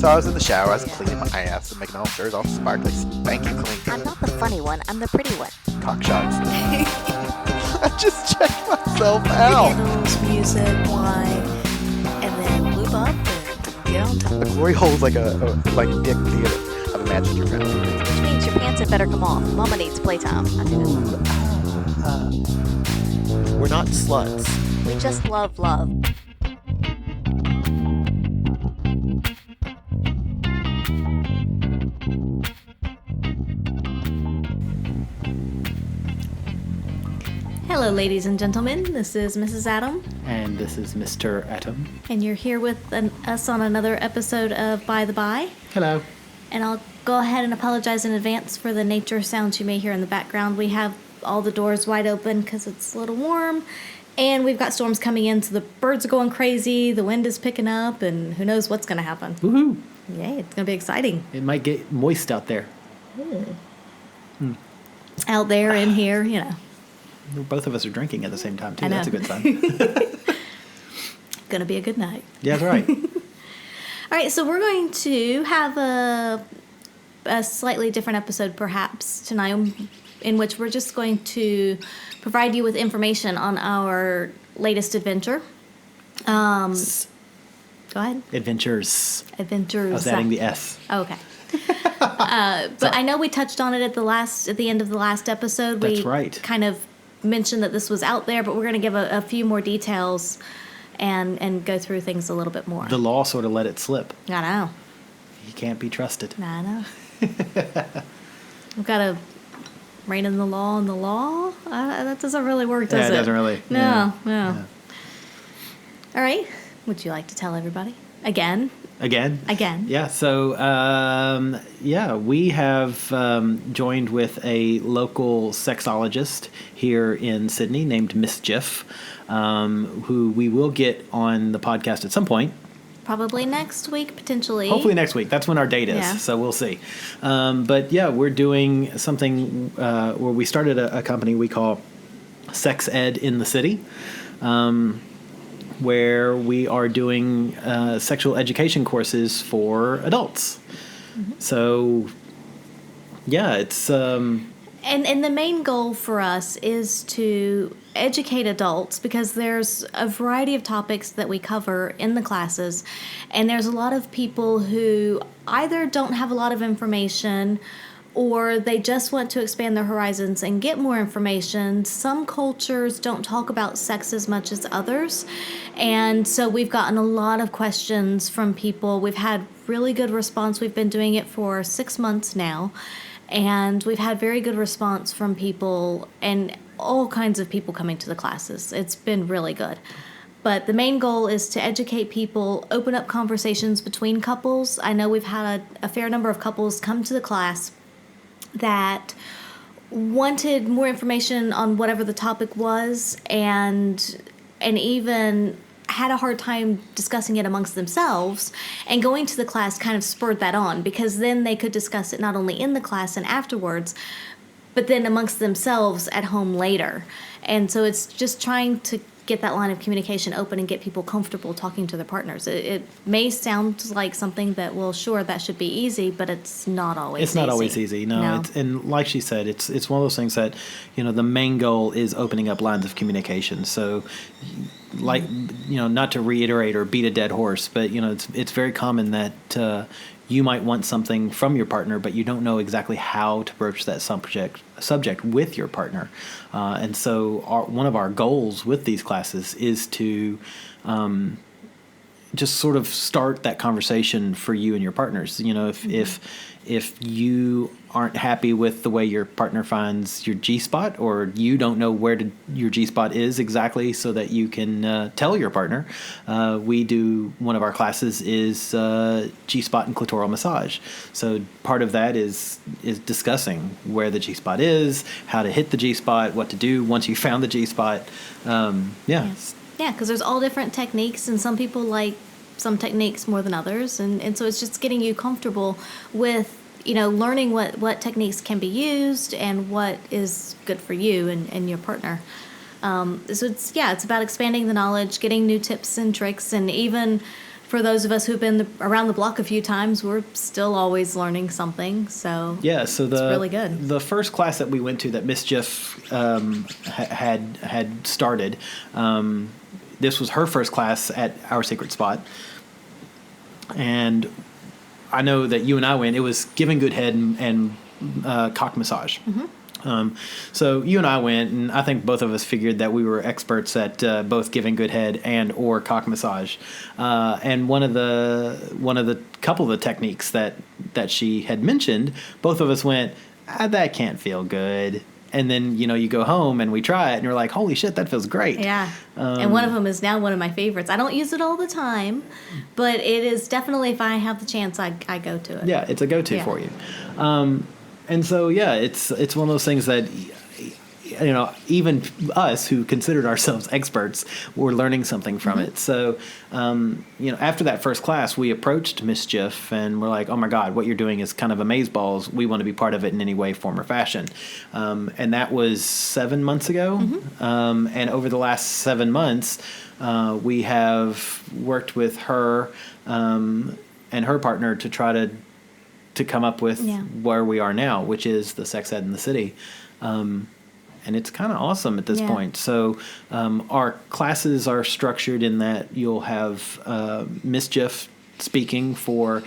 So I was in the shower, I was cleaning my ass and making all sure it's all sparkly, spanky clean. I'm not the funny one. I'm the pretty one. Cock shots. I just checked myself out. Candles, music, wine, and then lube up and get on top. The glory hole's like a big theater. I've imagined your family. Which means your pants had better come off. Mama needs playtime. I do that. We're not sluts. We just love love. Hello, ladies and gentlemen. This is Mrs. Adam, And this is Mr. Atom. and you're here with us on another episode of By the By. Hello. And I'll go ahead and apologize in advance for the nature sounds you may hear in the background. We have all the doors wide open because it's a little warm, and we've got storms coming in, so the birds are going crazy, the wind is picking up, and who knows what's going to happen. Woohoo. Yay, it's going to be exciting. It might get moist out there. Out there, in here, you know. Both of us are drinking at the same time, too. I know. That's a good sign. Going to be a good night. Yeah, that's right. All right, so we're going to have a slightly different episode perhaps tonight, in which we're just going to provide you with information on our latest adventure. Go ahead. Adventures. Adventures. I was adding the S. Oh, okay. But I know we touched on it at the end of the last episode. That's We right. kind of mentioned that this was out there, but we're going to give a few more details and go through things a little bit more. The law sort of let it slip. I know. He can't be trusted. I know. We've got to rein in the law and the law. That doesn't really work, does it? Yeah, it doesn't really. No, no. Yeah. All right. Would you like to tell everybody? Again? Again? Yeah. So, we have joined with a local sexologist here in Sydney named Miss Jiff, who we will get on the podcast at some point. Probably next week, potentially. Hopefully next week. That's when our date is, Yeah. so we'll see. But yeah, we're doing something where we started a company we call Sex Ed in the City, where we are doing sexual education courses for adults. Mm-hmm. So, yeah, it's... And the main goal for us is to educate adults, because there's a variety of topics that we cover in the classes, and there's a lot of people who either don't have a lot of information or they just want to expand their horizons and get more information. Some cultures don't talk about sex as much as others, and so we've gotten a lot of questions from people. We've had really good response. We've been doing it for 6 months now, and we've had very good response from people and all kinds of people coming to the classes. It's been really good. But the main goal is to educate people, open up conversations between couples. I know we've had a fair number of couples come to the class that wanted more information on whatever the topic was, and even had a hard time discussing it amongst themselves, and going to the class kind of spurred that on, because then they could discuss it not only in the class and afterwards, but then amongst themselves at home later. And so it's just trying to get that line of communication open and get people comfortable talking to their partners. It may sound like something that, well, sure, that should be easy, but it's not always easy. It's not always easy, no. It's, and like she said, it's one of those things that, the main goal is opening up lines of communication. So, like, not to reiterate or beat a dead horse, but, it's very common that you might want something from your partner, but you don't know exactly how to broach that subject with your partner. And so one of our goals with these classes is to just sort of start that conversation for you and your partners. If you aren't happy with the way your partner finds your G-spot, or you don't know where your G-spot is exactly so that you can tell your partner, one of our classes is G-spot and clitoral massage. So part of that is discussing where the G-spot is, how to hit the G-spot, what to do once you found the G-spot. Yes. Yeah, because there's all different techniques, and some people like some techniques more than others, and so it's just getting you comfortable with learning what techniques can be used and what is good for you and your partner. So it's about expanding the knowledge, getting new tips and tricks, and even for those of us who've been around the block a few times, we're still always learning something. So Yeah, so it's really good. The first class that we went to that Mischief had started, this was her first class at Our Secret Spot, and I know that you and I went. It was giving good head and cock massage. So you and I went, and I think both of us figured that we were experts at both giving good head and or cock massage. And one of the couple of the techniques that she had mentioned, both of us went, that can't feel good. And then you go home and we try it, and you're like, holy shit, that feels great. Yeah. And one of them is now one of my favorites. I don't use it all the time, but it is definitely, if I have the chance, I go to it. Yeah, it's a go-to for you. And so, yeah, it's one of those things that, even us who considered ourselves experts were learning something from it. So, after that first class, we approached Mischief and we're like, oh my God, what you're doing is kind of amazeballs. We want to be part of it in any way, form, or fashion. And that was 7 months ago. And over the last 7 months, we have worked with her and her partner to try to come up with where we are now, which is the Sex Ed in the City. And it's kind of awesome at this point. So our classes are structured in that you'll have Mischief speaking for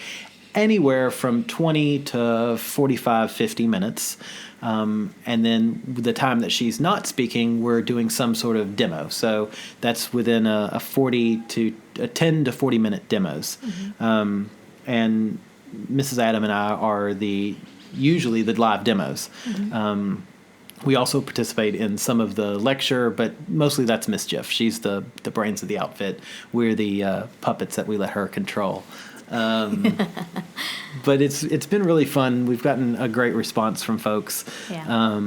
anywhere from 20 to 45, 50 minutes. And then the time that she's not speaking, we're doing some sort of demo. So that's within a 10 to 40 minute demos. And Mrs. Adam and I are usually the live demos. We also participate in some of the lecture, but mostly that's Mischief. She's the brains of the outfit. We're the puppets that we let her control. But it's been really fun. We've gotten a great response from folks. Yeah.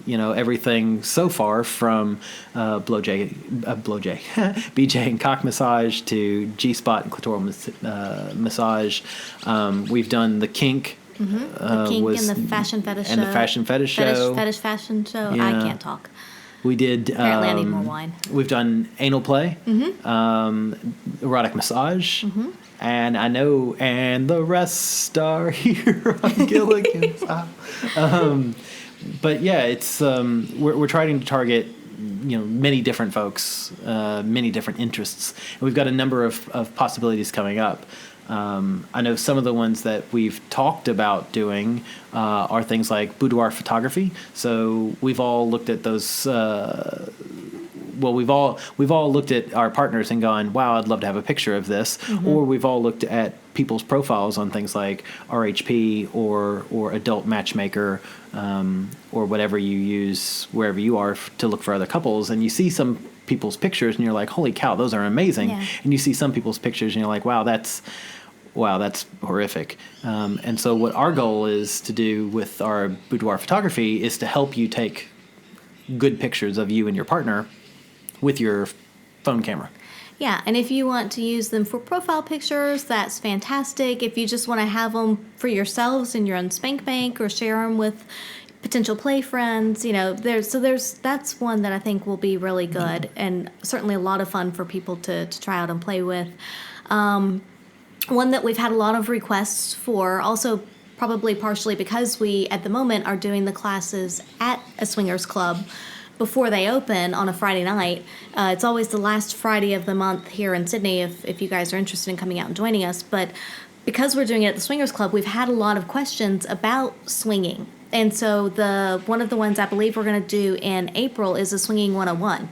Everything so far from BJ and cock massage to G-spot and clitoral massage. We've done the kink. The kink and the fashion fetish show. And the fashion fetish show. Fashion show. Yeah. I can't talk. We did. Apparently I need more wine. We've done anal play, erotic massage, and I know, and the rest are here on Gilligan's Island. But yeah, it's we're trying to target many different folks, many different interests, and we've got a number of possibilities coming up. I know some of the ones that we've talked about doing are things like boudoir photography. So we've all looked at those. We've all looked at our partners and gone, "Wow, I'd love to have a picture of this." Or we've all looked at people's profiles on things like RHP or Adult Matchmaker or whatever you use wherever you are to look for other couples, and you see some people's pictures and you're like, "Holy cow, those are amazing!" Yeah. And you see some people's pictures and you're like, "Wow, that's horrific." And so what our goal is to do with our boudoir photography is to help you take good pictures of you and your partner with your phone camera. Yeah, and if you want to use them for profile pictures, that's fantastic. If you just want to have them for yourselves in your own spank bank or share them with potential play friends, that's one that I think will be really good and certainly a lot of fun for people to try out and play with. One that we've had a lot of requests for, also probably partially because we at the moment are doing the classes at a swingers club before they open on a Friday night. It's always the last Friday of the month here in Sydney if you guys are interested in coming out and joining us. But because we're doing it at the Swingers Club, we've had a lot of questions about swinging. And so one of the ones I believe we're going to do in April is a Swinging 101.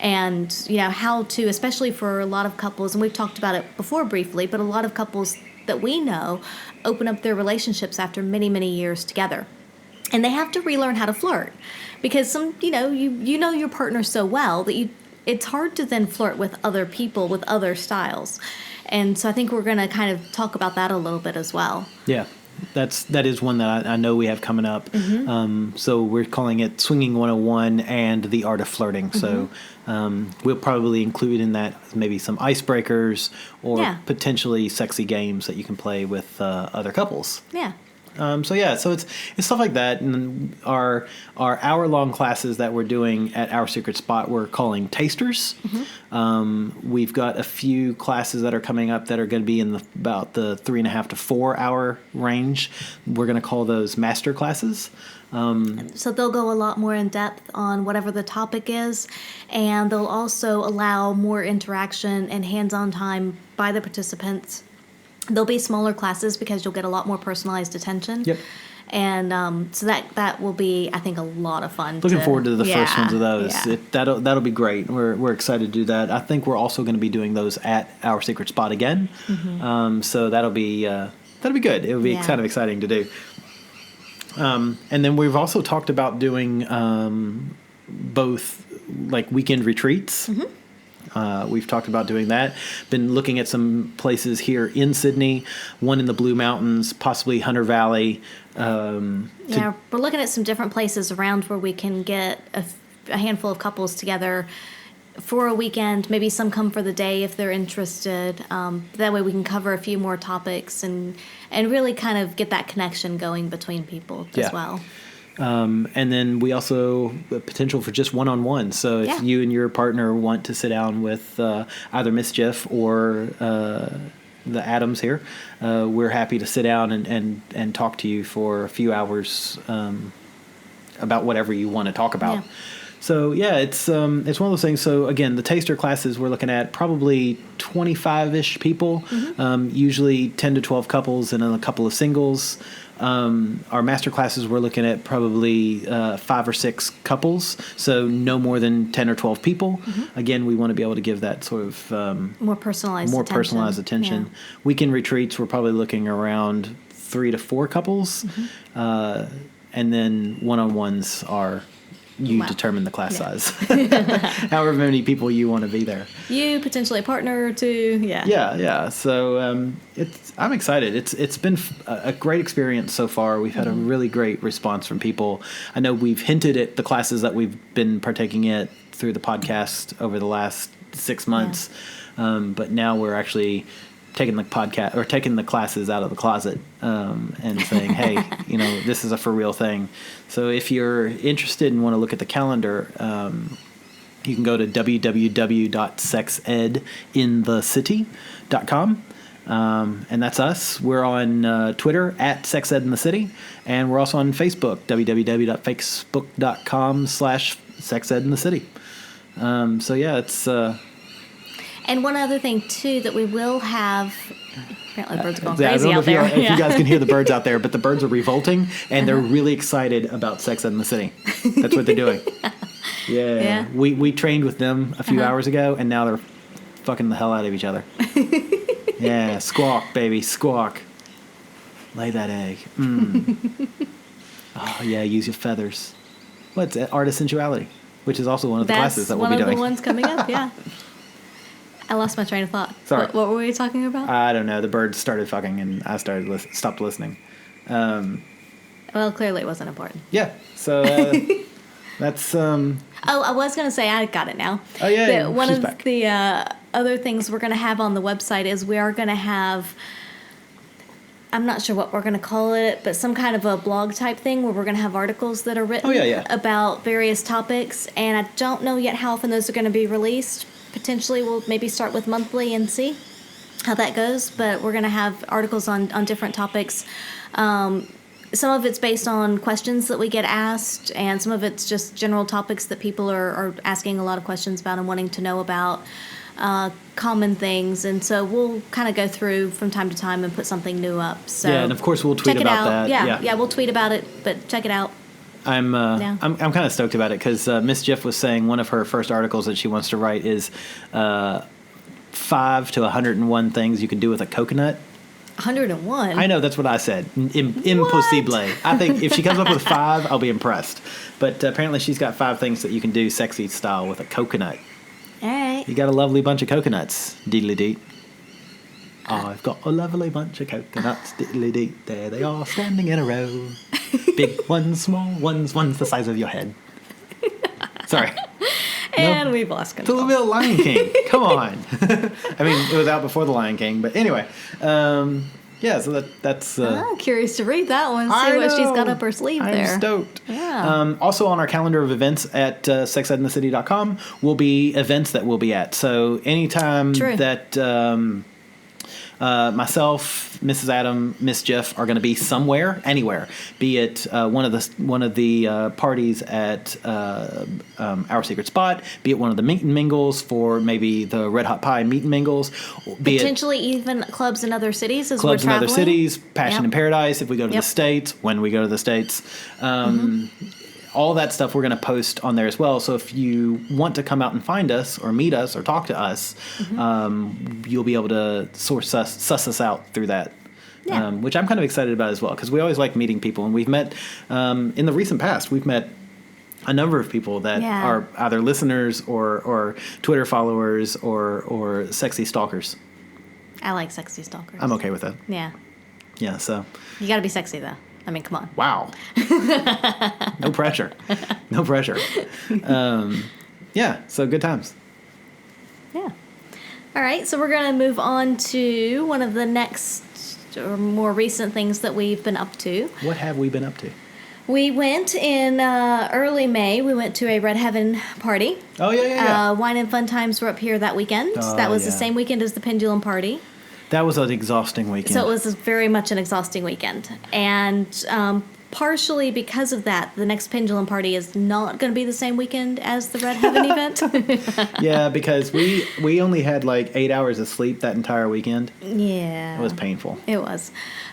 And, how to, especially for a lot of couples, and we've talked about it before briefly, but a lot of couples that we know open up their relationships after many, many years together. And they have to relearn how to flirt because you know your partner so well that it's hard to then flirt with other people with other styles. And so I think we're going to kind of talk about that a little bit as well. Yeah, that is one that I know we have coming up. So we're calling it Swinging 101 and the Art of Flirting. So we'll probably include in that maybe some icebreakers or potentially sexy games that you can play with other couples. Yeah. So it's stuff like that, and then our hour-long classes that we're doing at Our Secret Spot we're calling tasters. We've got a few classes that are coming up that are going to be in about the 3.5 to 4 hour range. We're going to call those master classes. So they'll go a lot more in depth on whatever the topic is, and they'll also allow more interaction and hands-on time by the participants. They'll be smaller classes because you'll get a lot more personalized attention. Yep. And so that will be, I think, a lot of fun. Looking forward to the first ones of those. Yeah. That'll be great. We're excited to do that. I think we're also going to be doing those at Our Secret Spot again. So that'll be good. It'll be kind of exciting to do. And then we've also talked about doing both like weekend retreats. We've talked about doing that. Been looking at some places here in Sydney, one in the Blue Mountains, possibly Hunter Valley. We're looking at some different places around where we can get a handful of couples together for a weekend. Maybe some come for the day if they're interested. That way we can cover a few more topics and really kind of get that connection going between people as well. And then we also the potential for just one-on-one. So if you and your partner want to sit down with either Mischief or the Adams here, we're happy to sit down and talk to you for a few hours about whatever you want to talk about. Yeah. So it's one of those things. So again, the taster classes we're looking at probably 25-ish people, usually 10 to 12 couples and then a couple of singles. Our master classes we're looking at probably 5 or 6 couples, so no more than 10 or 12 people. Again, we want to be able to give that sort of more personalized attention. Yeah. Weekend retreats we're probably looking around 3 to 4 couples, and then one-on-ones are you determine the class size. However many people you want to be there. You, potentially a partner or two. Yeah. So I'm excited. It's been a great experience so far. We've had a really great response from people. I know we've hinted at the classes that we've been partaking at through the podcast over the last 6 months. But now we're actually taking the classes out of the closet and saying, hey, this is a for real thing. So if you're interested and want to look at the calendar, you can go to www.sexedinthecity.com. And that's us. We're on Twitter at sexedinthecity, and we're also on Facebook, www.facebook.com/sexedinthecity. It's and one other thing too that we will have. Apparently, the birds are going I crazy don't know out there. if you guys can hear the birds out there, but the birds are revolting, and they're really excited about Sex Ed in the City. That's what they're doing. Yeah. We trained with them a few hours ago, and now they're fucking the hell out of each other. Yeah, squawk, baby, squawk. Lay that egg. Oh, yeah, use your feathers. What's it? Art of Sensuality, which is also one of the classes that we'll be doing. That's one of the ones coming up, yeah. I lost my train of thought. Sorry. What were we talking about? I don't know. The birds started fucking, and I stopped listening. Well, clearly it wasn't important. Yeah, so that's... Oh, I was going to say, I got it now. Oh, yeah, one she's of back. the other things we're going to have on the website is we are going to have... I'm not sure what we're going to call it, but some kind of a blog type thing where we're going to have articles that are written about various topics, and I don't know yet how often those are going to be released. Potentially we'll maybe start with monthly and see how that goes, but we're going to have articles on different topics. Some of it's based on questions that we get asked, and some of it's just general topics that people are asking a lot of questions about and wanting to know about, common things. And so we'll kind of go through from time to time and put something new up. So yeah, and of course we'll tweet about that. Yeah, we'll tweet about it, but check it out. I'm kind of stoked about it because Miss Jiff was saying one of her first articles that she wants to write is 5 to 101 things you can do with a coconut. 101? I know, that's what I said. Impossible. I think if she comes up with 5, I'll be impressed. But apparently she's got 5 things that you can do sexy style with a coconut. All right. You got a lovely bunch of coconuts, diddly-dee. I've got a lovely bunch of coconuts, diddly-dee. There they are, standing in a row. Big ones, small ones, one's the size of your head. Sorry. And we've lost The control. little Lion King. Come on. I mean, it was out before the Lion King, but anyway. Yeah, so that's. I'm curious to read that one. See I what she's got know. up her sleeve I'm there. stoked. Yeah. Also on our calendar of events at sexedinthecity.com will be events that we'll be at. So anytime True. that myself, Mrs. Adam, Miss Jeff are going to be somewhere, anywhere, be it one of the parties at Our Secret Spot, be it one of the meet and mingles for maybe the Red Hot Pie meet and mingles, be it Potentially even clubs in other cities as clubs we're in other traveling. cities, Passion Yep. in Paradise if we go to Yep. the States, when we go to the States. All that stuff we're going to post on there as well. So if you want to come out and find us or meet us or talk to us, you'll be able to suss us out through that. Yeah. Which I'm kind of excited about as well, because we always like meeting people. And we've met, in the recent past, we've met a number of people that Yeah. are either listeners or Twitter followers or sexy stalkers. I like sexy stalkers. I'm okay with that. Yeah. Yeah, so... You got to be sexy, though. I mean, come on. Wow. No pressure. No pressure. Yeah, so good times. Yeah. All right, so we're going to move on to one of the next or more recent things that we've been up to. What have we been up to? We went in early May. We went to a Red Heaven party. Oh, yeah. Wine and Fun Times were up here that weekend. Oh, that was the yeah. same weekend as the Pendulum Party. That was an exhausting weekend. So it was very much an exhausting weekend. And partially because of that, the next Pendulum Party is not going to be the same weekend as the Red Heaven event. Yeah, because we only had like 8 hours of sleep that entire weekend. Yeah. It was painful. It was.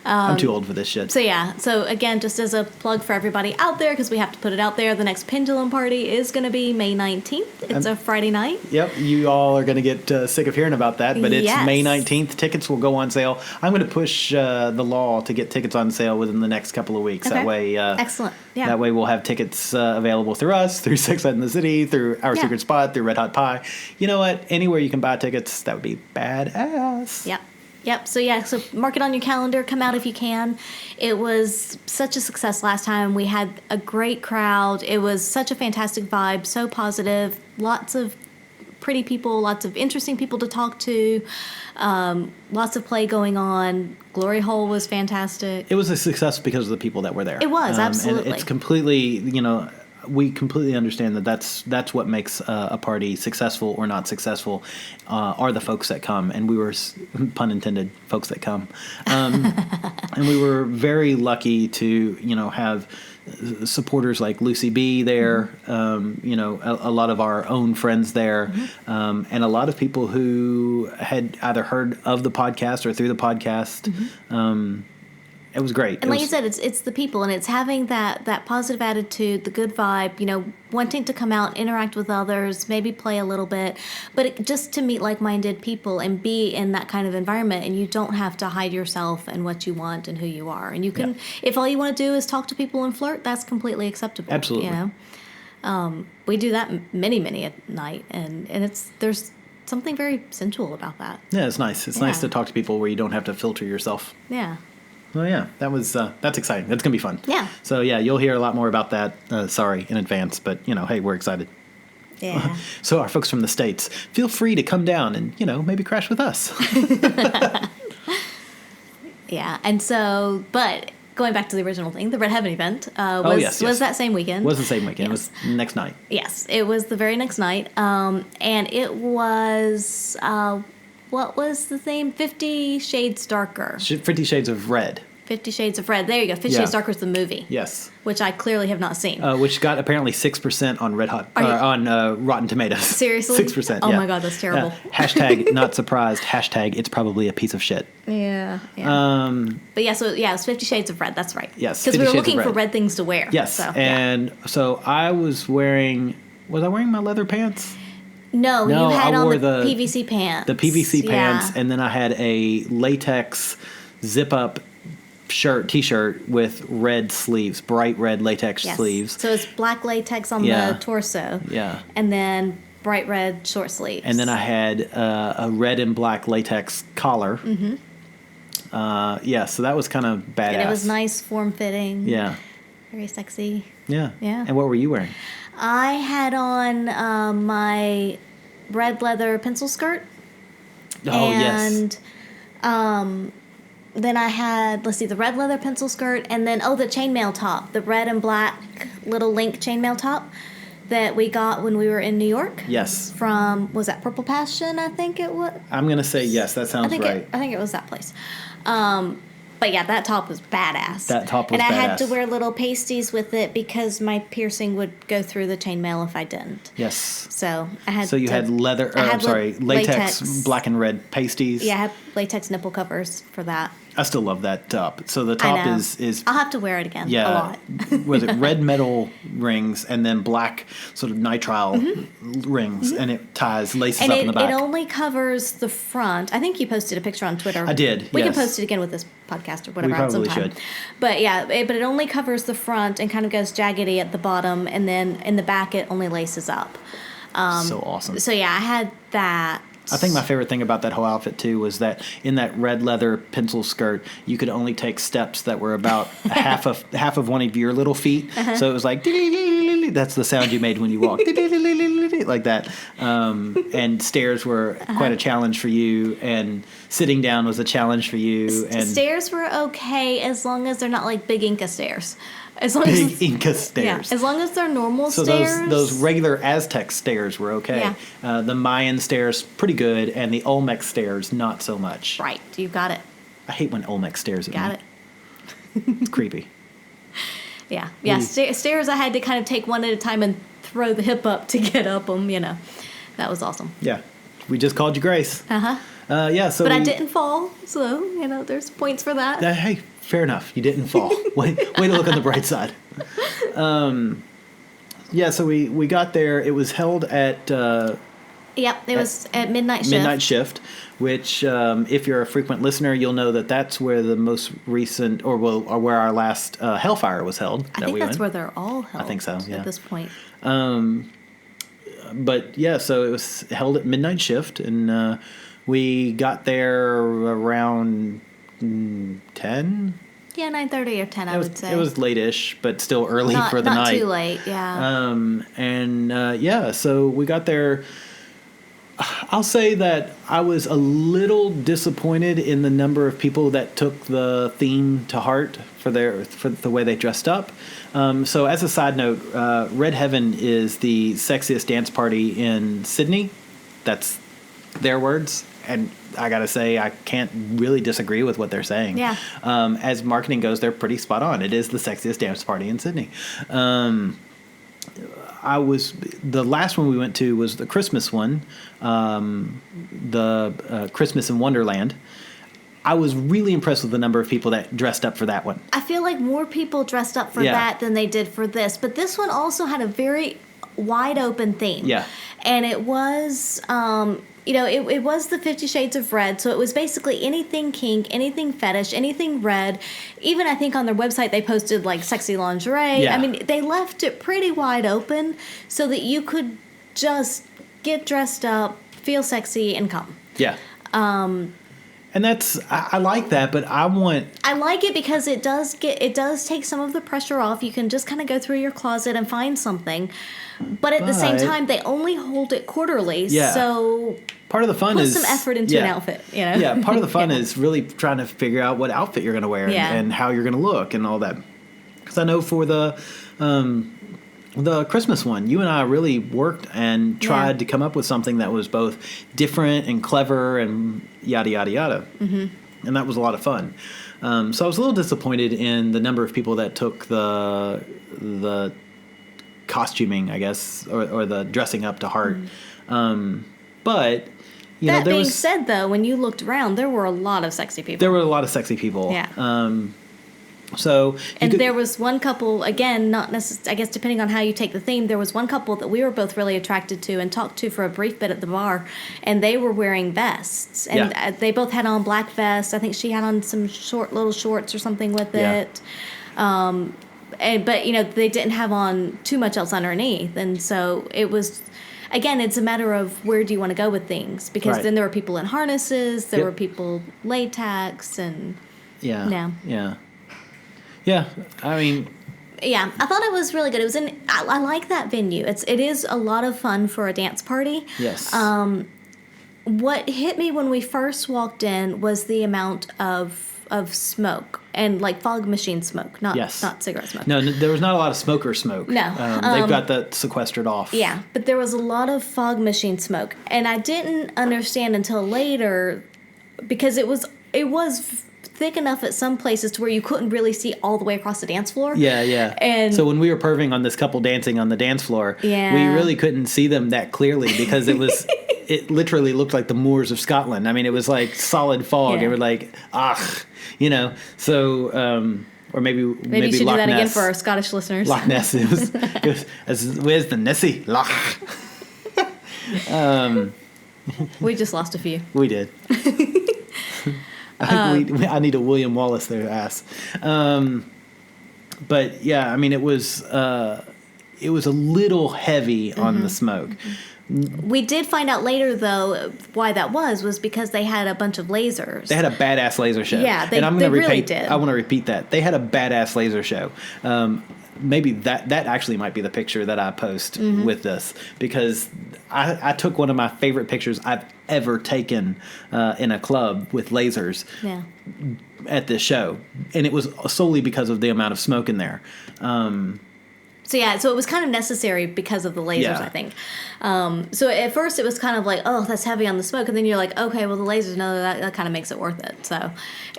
I'm too old for this shit. So yeah, so again, just as a plug for everybody out there, because we have to put it out there, the next Pendulum Party is going to be May 19th. It's a Friday night. Yep, you all are going to get sick of hearing about that, but it's Yes. May 19th. Tickets will go on sale. I'm going to push the law to get tickets on sale within the next couple of weeks. Okay. That way, Excellent. Yeah. That way we'll have tickets available through us, through Sex Ed in the City, through Our Yeah. Secret Spot, through Red Hot Pie. You know what? Anywhere you can buy tickets, that would be badass. Yep. Yep. So yeah, so mark it on your calendar. Come out if you can. It was such a success last time. We had a great crowd. It was such a fantastic vibe. So positive. Lots of pretty people. Lots of interesting people to talk to. Lots of play going on. Glory Hole was fantastic. It was a success because of the people that were there. It was, absolutely. And it's completely, we completely understand that that's what makes a party successful or not successful, are the folks that come. And we were, pun intended, folks that come. And we were very lucky to, have supporters like Lucy B there, a lot of our own friends there, and a lot of people who had either heard of the podcast or through the podcast. It was great. And like you said, it's the people, and it's having that positive attitude, the good vibe, wanting to come out, interact with others, maybe play a little bit, but just to meet like-minded people and be in that kind of environment, and you don't have to hide yourself and what you want and who you are. And you can, if all you want to do is talk to people and flirt, that's completely acceptable. Absolutely. We do that many a night, and there's something very sensual about that. Yeah, it's nice. It's nice Yeah. to talk to people where you don't have to filter yourself. Yeah. Well, yeah, that's exciting. That's gonna be fun. Yeah. So yeah, you'll hear a lot more about that. Sorry in advance, but hey, we're excited. Yeah. So our folks from the States, feel free to come down and maybe crash with us. Yeah. And so, but going back to the original thing, the Red Heaven event was that same weekend. Was the same weekend. Yes. It was next night. Yes, it was the very next night, and it was what was the theme? 50 Shades Darker. 50 Shades of Red. 50 Shades of Red. There you go. 50 Yeah. Shades Darker is the movie. Yes. Which I clearly have not seen. Which got apparently 6% on on Rotten Tomatoes. Seriously? 6%. Oh yeah. my God, that's terrible. Hashtag not surprised. Hashtag it's probably a piece of shit. Yeah. But yeah, so yeah, it was 50 Shades of Red. That's right. Yes, Because 50 we were Shades of looking for Red. red things to wear. Yes. So, and so I was wearing. Was I wearing my leather pants? No, No, you had I on wore the the PVC pants. The PVC pants, Yeah. and then I had a latex zip-up t-shirt with red sleeves, bright red latex Yes. sleeves. So it's black latex on Yeah. the torso. Yeah. And then bright red short sleeves. And then I had a red and black latex collar. Mm-hmm. So that was kind of badass. And it was nice, form-fitting. Yeah. Very sexy. Yeah. Yeah. And what were you wearing? I had on my red leather pencil skirt. Oh, yes. And then I had, let's see, the red leather pencil skirt, and then, the chainmail top, the red and black little link chainmail top that we got when we were in New York. Yes. From, was that Purple Passion, I think it was? I'm going to say yes. That sounds right. I think it was that place. But yeah, that top was badass. That top was badass. And I had to badass. wear little pasties with it because my piercing would go through the chainmail if I didn't. Yes. So I had. So you had leather, latex, black and red pasties. Yeah, I had latex nipple covers for that. I still love that top. So the I top know. is I'll have to wear it again. yeah. A lot. Was it red metal rings and then black sort of nitrile rings, and it laces And up in the back. it only covers the front. I think you posted a picture on Twitter. I did, We can yes. post it again with this podcast or whatever. We probably sometime. should. But yeah, but it only covers the front and kind of goes jaggedy at the bottom, and then in the back it only laces up. So awesome. So yeah, I had that. I think my favorite thing about that whole outfit too was that in that red leather pencil skirt, you could only take steps that were about half of one of your little feet. So it was like that's the sound you made when you walked, like that. And stairs were quite a challenge for you, and sitting down was a challenge for you. And Stairs were okay as long as they're not like big Inca stairs. As long big as Inca stairs. as long as they're normal So stairs. those regular Aztec stairs were okay. Yeah. The Mayan stairs pretty good, and the Olmec stairs not so much. Right, you got it. I hate when Olmec stares at Got me. it. It's creepy. Yeah. We- Stairs I had to kind of take one at a time and throw the hip up to get up them. That was awesome. Yeah, we just called you Grace. Yeah, so But I didn't fall, so there's points for that. Hey, fair enough. You didn't fall. way to look on the bright side. Yeah, so we got there. It was held at Yep, it was at midnight shift. midnight shift, which if you're a frequent listener, you'll know that's where the most recent, or where our last Hellfire was held. I think that's where they're all held. I think so. Yeah. At this point. But yeah, so it was held at midnight shift, and we got there around 10. Yeah, 9:30 or 10, I would say. It was late-ish, but still early for the not night. too late, yeah. Yeah, so we got there. I'll say that I was a little disappointed in the number of people that took the theme to heart for the way they dressed up. So as a side note, Red Heaven is the sexiest dance party in Sydney. That's their words. And I got to say, I can't really disagree with what they're saying. Yeah. As marketing goes, they're pretty spot on. It is the sexiest dance party in Sydney. The last one we went to was the Christmas one, the Christmas in Wonderland. I was really impressed with the number of people that dressed up for that one. I feel like more people dressed up for that than they did for this. But this one also had a very wide open theme. Yeah. And it was, it was the 50 Shades of Red. So it was basically anything kink, anything fetish, anything red. Even I think on their website they posted like sexy lingerie. Yeah. I mean, they left it pretty wide open so that you could just get dressed up, feel sexy, and come. Yeah. And I like that, but I like it because it does take some of the pressure off. You can just kind of go through your closet and find something. But at the same time, they only hold it quarterly. Yeah. So part of the fun put is some effort into an outfit, Yeah, part of the fun is really trying to figure out what outfit you're going to wear and how you're going to look and all that. Because I know for the Christmas one, you and I really worked and tried to come up with something that was both different and clever and yada, yada, yada. Mm-hmm. And that was a lot of fun. So I was a little disappointed in the number of people that took the costuming, I guess, or the dressing up to heart. But, that being said, though, when you looked around, there were a lot of sexy people. There were a lot of sexy people. Yeah. There was one couple, again, not necessarily, I guess depending on how you take the theme, there was one couple that we were both really attracted to and talked to for a brief bit at the bar, and they were wearing vests. And they both had on black vests. I think she had on some little shorts or something with it. But they didn't have on too much else underneath. And so it was, again, it's a matter of where do you want to go with things. Because then there were people in harnesses, there were people latex, and... Yeah. Yeah, I mean... Yeah, I thought it was really good. It was I like that venue. It is a lot of fun for a dance party. Yes. What hit me when we first walked in was the amount of of smoke and like fog machine smoke, not Yes. not cigarette smoke. No, there was not a lot of smoker smoke. No. They've got that sequestered off. Yeah, but there was a lot of fog machine smoke, and I didn't understand until later because it was thick enough at some places to where you couldn't really see all the way across the dance floor. Yeah. And so when we were perving on this couple dancing on the dance floor, Yeah. we really couldn't see them that clearly because it was it literally looked like the moors of Scotland. I mean, it was like solid fog. Yeah. It was like So or maybe you should Loch do that again Ness. for our Scottish listeners. Loch Ness. It was where's the Nessie? Loch. We just lost a few. We did. I need a William Wallace there ass. But yeah, I mean, it was a little heavy on the smoke. We did find out later, though, why that was because they had a bunch of lasers. They had a badass laser show. Yeah, and I'm they gonna really repeat, did. I want to repeat that. They had a badass laser show. Maybe that actually might be the picture that I post with this because I took one of my favorite pictures I've ever taken in a club with lasers Yeah. at this show. And it was solely because of the amount of smoke in there. So it was kind of necessary because of the lasers, Yeah. I think. So at first it was kind of like, oh, that's heavy on the smoke, and then you're like, okay, well the lasers, no, that kind of makes it worth it. So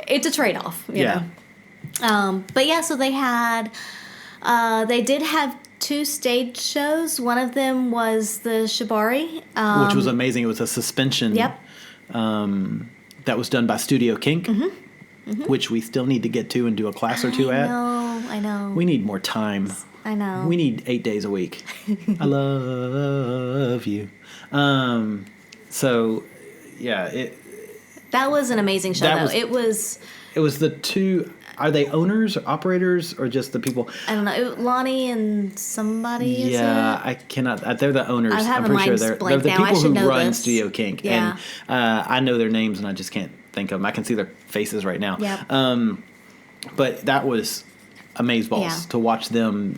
it's a trade-off, you know. But yeah, so they had, they did have 2 stage shows. One of them was the Shibari, Which was amazing. It was a suspension. Yep. That was done by Studio Kink, which we still need to get to and do a class or two at. I know. We need more time. I know. We need 8 days a week. I love you. So, yeah, That was an amazing show, That though. was- It was, it was the 2. Are they owners, or operators, or just the people? I don't know, Lonnie and somebody, is Yeah, it? I cannot. They're the owners. I have I'm a pretty sure mind they're blank the now. I people should who know run this. Studio Kink, Yeah. and I know their names, and I just can't think of them. I can see their faces right now. Yep. But that was amazeballs Yeah. to watch them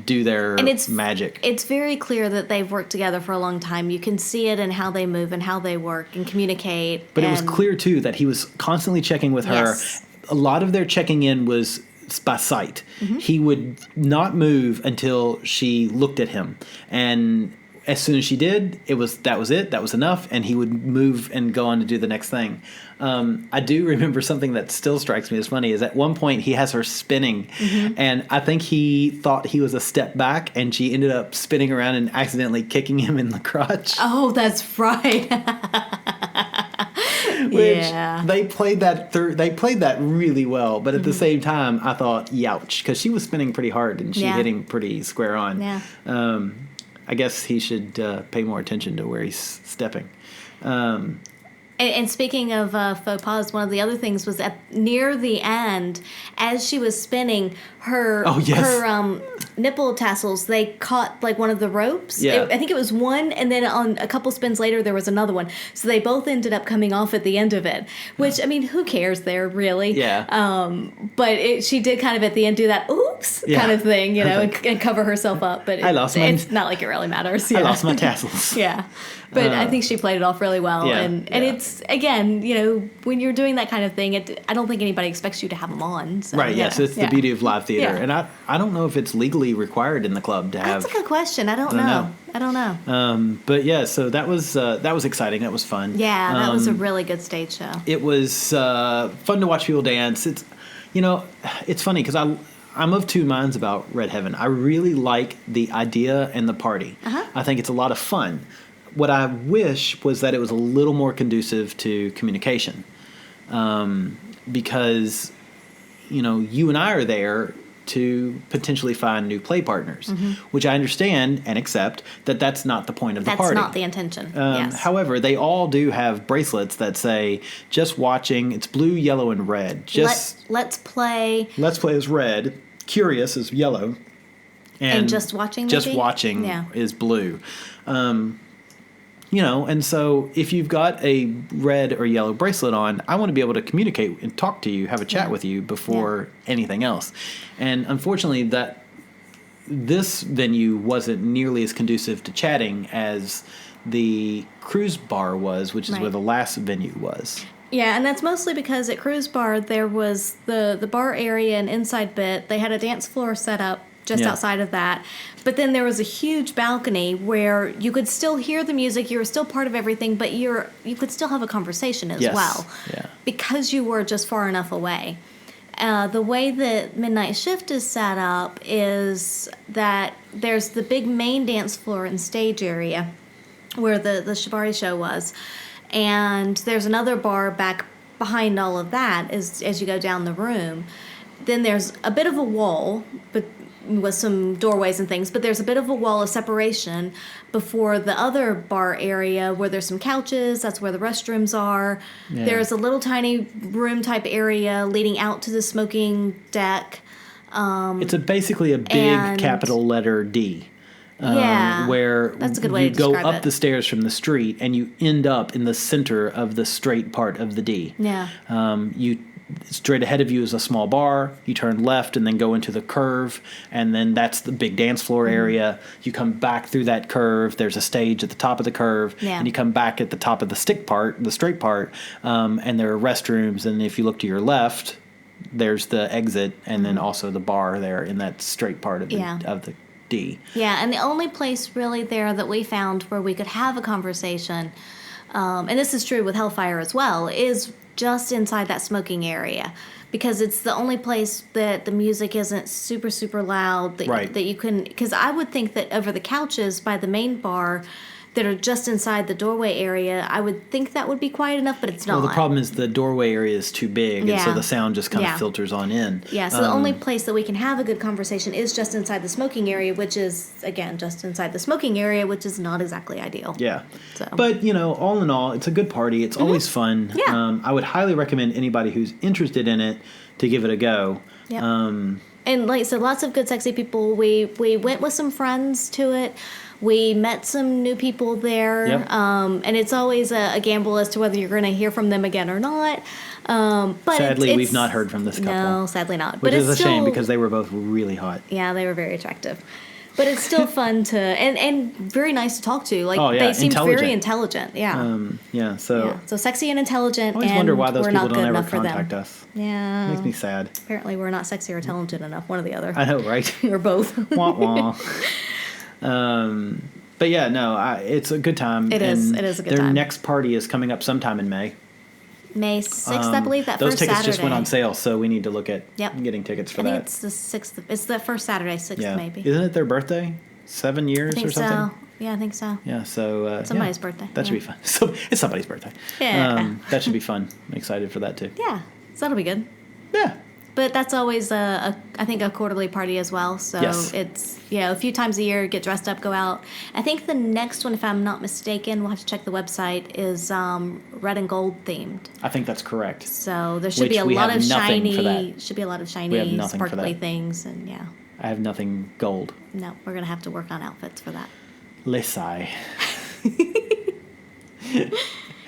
do their And it's magic. It's very clear that they've worked together for a long time. You can see it in how they move and how they work and communicate. But it was and- clear too that he was constantly checking with her. Yes. A lot of their checking in was by sight. Mm-hmm. He would not move until she looked at him, and as soon as she did, that was it. That was enough, and he would move and go on to do the next thing. I do remember something that still strikes me as funny is at one point he has her spinning, and I think he thought he was a step back, and she ended up spinning around and accidentally kicking him in the crotch. Oh, that's right. Which Yeah. they played that they played that really well, but at the same time, I thought, "Youch," because she was spinning pretty hard and she Yeah. hit him pretty square on. Yeah. I guess he should pay more attention to where he's stepping. And speaking of faux pas, one of the other things was near the end, as she was spinning, her Oh, yes. her nipple tassels, they caught like one of the ropes. Yeah. I think it was one, and then on a couple spins later there was another one. So they both ended up coming off at the end of it. Which, I mean, who cares there really? Yeah. But she did kind of at the end do that oops Yeah. kind of thing, you know, and cover herself up. But I lost mine. it's not like it really matters. I Yeah. lost my tassels. Yeah. But I think she played it off really well. Yeah, And yeah. it's, again, you know, when you're doing that kind of thing, I don't think anybody expects you to have them on. So, Right. yeah. Yes, it's the Yeah. beauty of live theater, Yeah. and I don't know if it's legally required in the club to have. That's a good question. I don't I don't know. know. I don't know. But yeah, so that was exciting. That was fun. Yeah, that was a really good stage show. It was fun to watch people dance. It's, it's funny because I'm of 2 minds about Red Heaven. I really like the idea and the party. I think it's a lot of fun. What I wish was that it was a little more conducive to communication, because you and I are there to potentially find new play partners, which I understand and accept that that's not the point of the That's party. not the intention. Yes. However, they all do have bracelets that say "just watching." It's blue, yellow, and red. Let's play. Let's play is red. Curious is yellow, And just watching, Just maybe? watching Yeah. is blue. And so if you've got a red or yellow bracelet on, I want to be able to communicate and talk to you, have a chat with you before anything else. And unfortunately, this venue wasn't nearly as conducive to chatting as the cruise bar was, which is Right. where the last venue was. Yeah, and that's mostly because at Cruise Bar there was the bar area and inside bit. They had a dance floor set up just outside of that. But then there was a huge balcony where you could still hear the music, you were still part of everything, but you could still have a conversation as well. Yeah. Because you were just far enough away. The way that Midnight Shift is set up is that there's the big main dance floor and stage area where the Shibari show was. And there's another bar back behind all of that as you go down the room. Then there's a bit of a wall, but with some doorways and things, but there's a bit of a wall of separation before the other bar area where there's some couches. That's where the restrooms are. Yeah. There's a little tiny room type area leading out to the smoking deck. It's basically a big and- capital letter D. Yeah, Where that's a good way you to go describe up it. the stairs from the street and you end up in the center of the straight part of the D. Yeah. You straight ahead of you is a small bar. You turn left and then go into the curve, and then that's the big dance floor Mm-hmm. area. You come back through that curve. There's a stage at the top of the curve, Yeah. and you come back at the top of the stick part, the straight part, and there are restrooms. And if you look to your left, there's the exit, and then also the bar there in that straight part of the Mm-hmm. Yeah. of the D. Yeah, and the only place really there that we found where we could have a conversation, and this is true with Hellfire as well, is just inside that smoking area. Because it's the only place that the music isn't super, super loud. That you can... Because I would think that over the couches by the main bar that are just inside the doorway area, I would think that would be quiet enough, but it's not. Well, the problem is the doorway area is too big, and so Yeah. the sound just kind Yeah. of filters on in. Yeah, so the only place that we can have a good conversation is just inside the smoking area, which is, again, just inside the smoking area, which is not exactly ideal. Yeah. So. But, all in all, it's a good party. It's always fun. Yeah. I would highly recommend anybody who's interested in it to give it a go. Yep. And like I said, lots of good, sexy people. We went with some friends to it. We met some new people there. Yep. And it's always a gamble as to whether you're going to hear from them again or not. But Sadly, we've not heard from this couple. No, sadly not. Which but is it's a shame still- because they were both really hot. Yeah, they were very attractive. But it's still fun to and very nice to talk to. Like Oh, yeah, they seem very intelligent. intelligent. Yeah. Yeah, so Yeah. So sexy and intelligent. I always and wonder why those we're people not don't good ever enough for contact them. us. Yeah. Makes me sad. Apparently, we're not sexy or intelligent enough. One or the other. I know, right? or both. Wah wah. But yeah, no, it's a good time. It is. and It is a good their time. next party is coming up sometime in May. May 6th, I believe. That Those first tickets Saturday. just went on sale, so we need to look at Yep. getting tickets for I think that. it's the 6th. It's the first Saturday, 6th Yeah, maybe. isn't it their birthday? 7 years I think or something. so. Yeah, I think so. Yeah, so Somebody's yeah, birthday, That should yeah. be fun. So it's somebody's birthday. Yeah. That should be fun. I'm excited for that too. Yeah, so that'll be good. Yeah. But that's always I think a quarterly party as well. So Yes. it's a few times a year, get dressed up, go out. I think the next one, if I'm not mistaken, we'll have to check the website, is red and gold themed. I think that's correct. So there should Which be a we lot have of nothing for shiny, that. should be a lot of We have shiny, nothing for sparkly that. things, and yeah. I have nothing gold. No, we're gonna have to work on outfits for that. Lesai.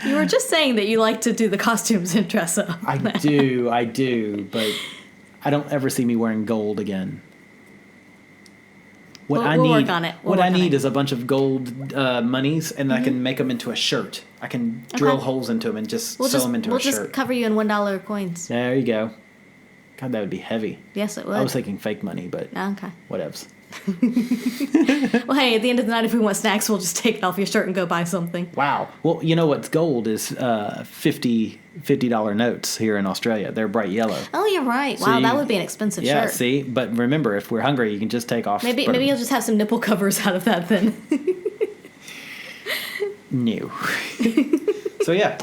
You were just saying that you like to do the costumes and dress up. I do, but I don't ever see me wearing gold again. What We'll I work need, on it. We'll what work I on need it. is a bunch of gold monies, and I can make them into a shirt. I can drill holes into them and just sew them into we'll a just shirt. cover you in $1 coins. There you go. God, that would be heavy. Yes, it would. I was thinking fake money, but Okay. whatevs. Well, hey, at the end of the night, if we want snacks, we'll just take it off your shirt and go buy something. Wow. Well, you know what's gold is $50 notes here in Australia. They're bright yellow. Oh, you're right. So Wow, that you- would be an expensive Yeah, shirt. see? But remember, if we're hungry, you can just take off. Maybe you'll just have some nipple covers out of that then. New. So yeah,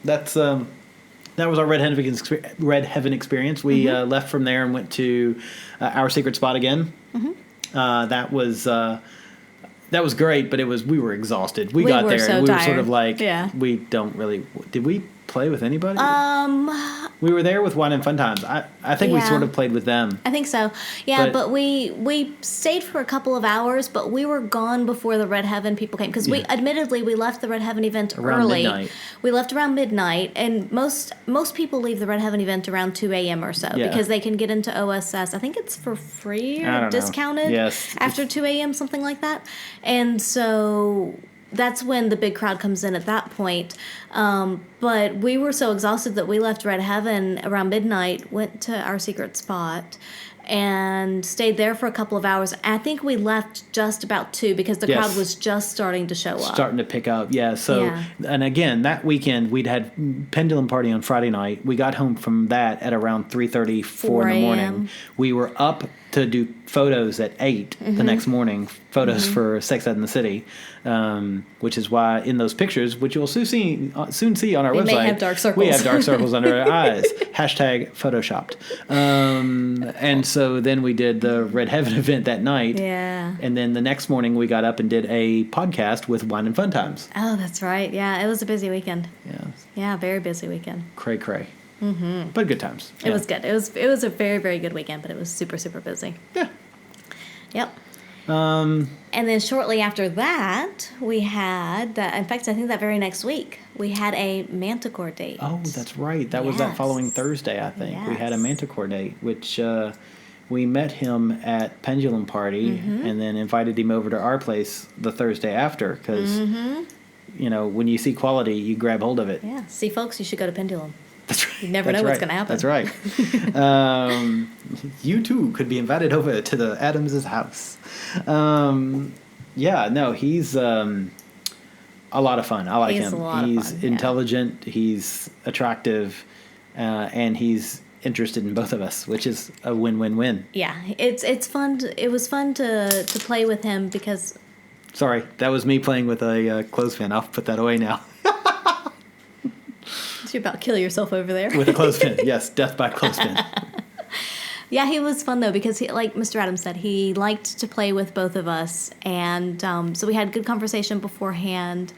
that's that was our Red Heaven experience. We left from there and went to Our Secret Spot again. That was great, but we were exhausted. We got were there so and we were sort tired. of like, Yeah. we don't really. Did we play with anybody? Um, We were there with Wine and Fun Times. I think we Yeah. sort of played with them. I think so. Yeah, But- but we stayed for a couple of hours, but we were gone before the Red Heaven people came because we left the Red Heaven event Around early. midnight. We left around midnight, and most people leave the Red Heaven event around 2 a.m. or so Yeah. because they can get into OSS. I think it's for free I don't or know. discounted. Yes. after 2 a.m. something like that, and so that's when the big crowd comes in at that point. But we were so exhausted that we left Red Heaven around midnight, went to our secret spot, and stayed there for a couple of hours. I think we left just about 2 because the Yes. crowd was just starting to show up. Starting to pick up, yeah. So, Yeah. and again, that weekend we'd had Pendulum Party on Friday night. We got home from that at around 3:30, 4 in the 4 morning. a.m. We were up to do photos at 8 Mm-hmm. the next morning, photos for Sex Ed in the City, which is why in those pictures, which you'll soon see on our We website, may have dark circles. we have dark circles under our eyes. Hashtag photoshopped. And so then we did the Red Heaven event that night. Yeah. And then the next morning we got up and did a podcast with Wine and Fun Times. Oh, that's right. Yeah, it was a busy weekend. Yeah, Yeah, very busy weekend. cray. Mm-hmm. But good times. It was good. It was a very, very good weekend, but it was super, super busy. Yeah. Yep. And then shortly after that, we had in fact, I think that very next week, we had a Manticore date. Oh, that's right. That was that Yes. following Thursday, I think. We had a Yes. Manticore date, which we met him at Pendulum Party and then invited him over to our place the Thursday after because, you know, when you see quality, you grab hold of it. Yeah. See, folks, you should go to Pendulum. That's right. You never know what's gonna happen. That's right. You too could be invited over to the Adams' house. Yeah, no, he's a lot of fun. I like He's him. a lot of He's fun, yeah. intelligent. He's attractive, and he's interested in both of us, which is a win-win-win. Yeah, it's fun. It was fun to play with him because Sorry, that was me playing with a clothespin. I'll put that away now. you're about to kill yourself over there. With a clothespin, yes, death by clothespin. Yeah, he was fun though because he, like Mr. Adams said, he liked to play with both of us, and so we had good conversation beforehand,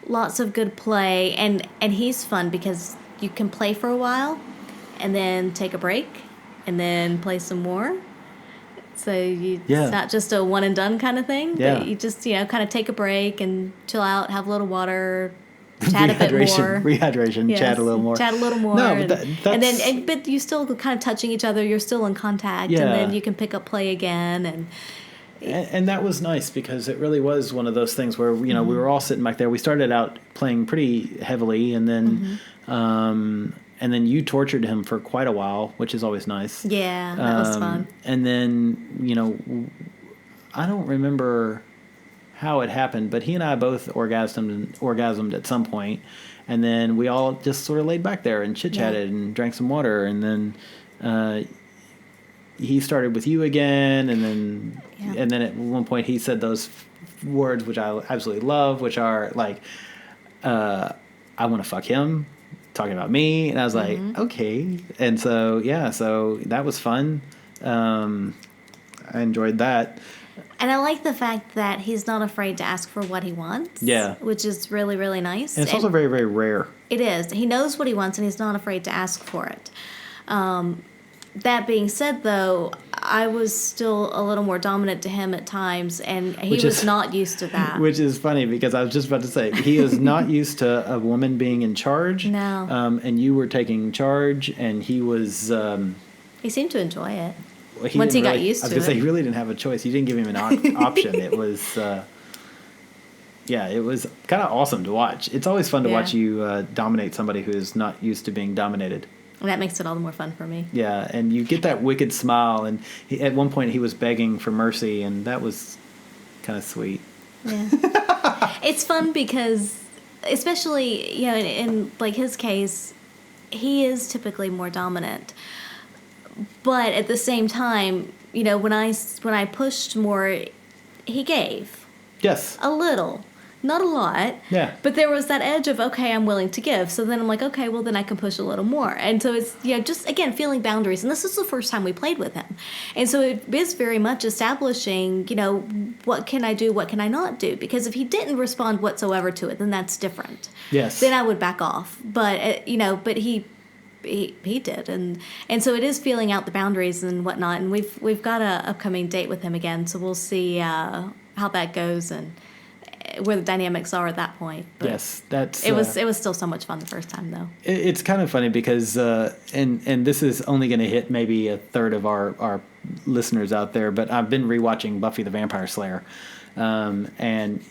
lots of good play, and he's fun because you can play for a while, and then take a break, and then play some more. So Yeah. it's not just a one and done kind of thing. Yeah. But you just kind of take a break and chill out, have a little water, chat a bit more. Rehydration, Yes, chat a little more. Chat a little more. No, but and that's... then, but you still kind of touching each other. You're still in contact, Yeah. and then you can pick up play again. And that was nice because it really was one of those things where we were all sitting back there. We started out playing pretty heavily, and then you tortured him for quite a while, which is always nice. Yeah, that was fun. And then I don't remember how it happened, but he and I both orgasmed at some point, and then we all just sort of laid back there and chit chatted and drank some water, and then he started with you again, and then at one point he said those words which I absolutely love, which are like, "I want to fuck him," talking about me, and I was like, okay, and so so that was fun. I enjoyed that. And I like the fact that he's not afraid to ask for what he wants. Yeah. Which is really, really nice. And it's also very, very rare. It is. He knows what he wants, and he's not afraid to ask for it. That being said, though, I was still a little more dominant to him at times, and he was not used to that. Which is funny because I was just about to say, he is not used to a woman being in charge. No. And you were taking charge, and he was... He seemed to enjoy it. he Once he didn't got really- used I was to going to say, it. he really didn't have a choice. You didn't give him an option. It was... it was kind of awesome to watch. It's always fun to Yeah. watch you dominate somebody who is not used to being dominated. And that makes it all the more fun for me. Yeah, and you get that wicked smile. And at one point, he was begging for mercy, and that was kind of sweet. Yeah. It's fun because, especially, in like his case, he is typically more dominant. But at the same time, when I pushed more, he gave Yes. a little, not a lot. Yeah. But there was that edge of, okay, I'm willing to give. So then I'm like, okay, well then I can push a little more. And so it's just again feeling boundaries. And this is the first time we played with him, and so it is very much establishing, what can I do, what can I not do? Because if he didn't respond whatsoever to it, then that's different. Yes. Then I would back off. But but he did, and so it is feeling out the boundaries and whatnot. And we've got a upcoming date with him again, so we'll see how that goes and where the dynamics are at that point. But Yes, that's... it was still so much fun the first time though. It's kind of funny because, and this is only going to hit maybe a third of our listeners out there, but I've been rewatching Buffy the Vampire Slayer, and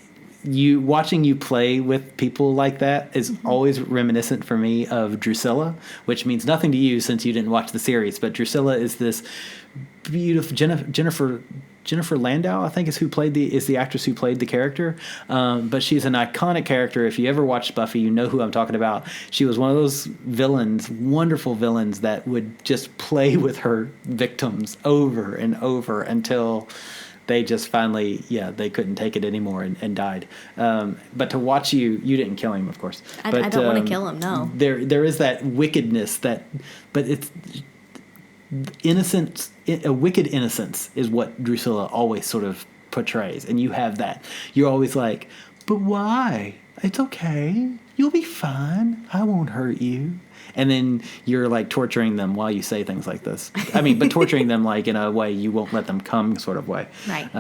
you watching you play with people like that is always reminiscent for me of Drusilla, which means nothing to you since you didn't watch the series. But Drusilla is this beautiful Jennifer Landau, I think, is the actress who played the character. But she's an iconic character. If you ever watched Buffy, you know who I'm talking about. She was one of those villains, wonderful villains, that would just play with her victims over and over until they just finally, they couldn't take it anymore and died. But to watch you didn't kill him, of course. I But, don't want to kill him, no. There is that wickedness but it's innocence. A wicked innocence is what Drusilla always sort of portrays, and you have that. You're always like, but why? It's okay. You'll be fine. I won't hurt you. And then you're like torturing them while you say things like this. I mean, but torturing them like in a way you won't let them come sort of way. Right.